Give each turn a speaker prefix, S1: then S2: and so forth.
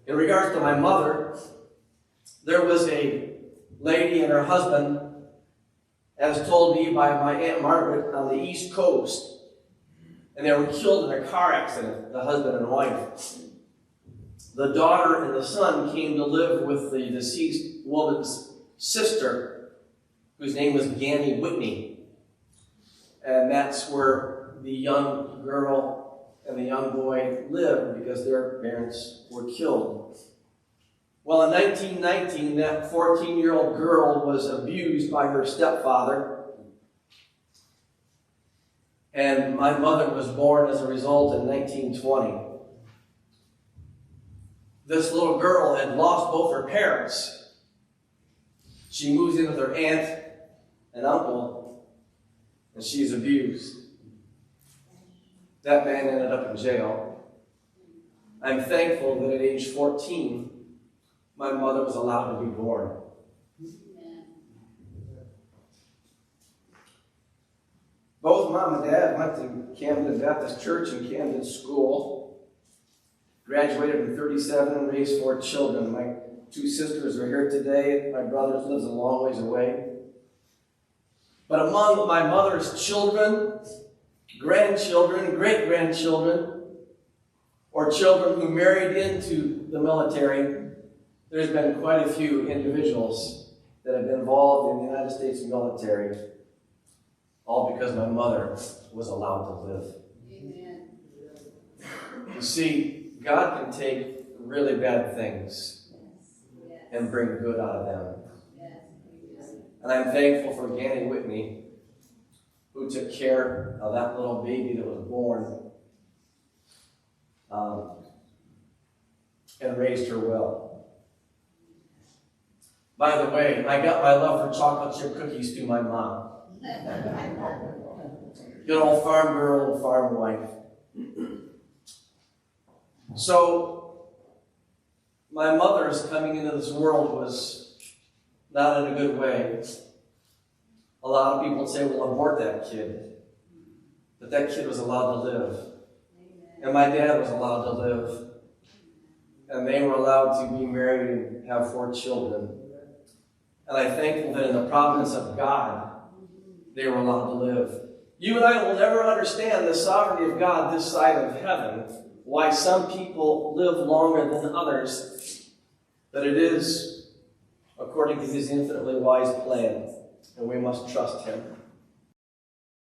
S1: In regards to my mother, there was a lady and her husband, as told me by my Aunt Margaret, on the East Coast, and they were killed in a car accident, the husband and wife. The daughter and the son came to live with the deceased woman's sister, whose name was Ganny Whitney. And that's where the young girl and the young boy lived because their parents were killed. Well, in 1919, that 14-year-old girl was abused by her stepfather. And my mother was born as a result in 1920. This little girl had lost both her parents. She moves in with her aunt and uncle, and she's abused. That man ended up in jail. I'm thankful that at age 14, my mother was allowed to be born. Both mom and dad went to Camden Baptist Church and Camden School. Graduated in 1937 and raised 4 children. My 2 sisters are here today. My brother lives a long ways away. But among my mother's children, grandchildren, great-grandchildren, or children who married into the military, there's been quite a few individuals that have been involved in the United States military, all because my mother was allowed to live. Amen. You see, God can take really bad things and bring good out of them. And I'm thankful for Ganny Whitney, who took care of that little baby that was born and raised her well. By the way, I got my love for chocolate chip cookies through my mom. Good old farm girl, farm wife. So, my mother's coming into this world was not in a good way. A lot of people say, well, abort that kid. But that kid was allowed to live. And my dad was allowed to live. And they were allowed to be married and have 4 children. And I'm thankful that in the providence of God, they were allowed to live. You and I will never understand the sovereignty of God this side of heaven, why some people live longer than others, but it is according to his infinitely wise plan, and we must trust him.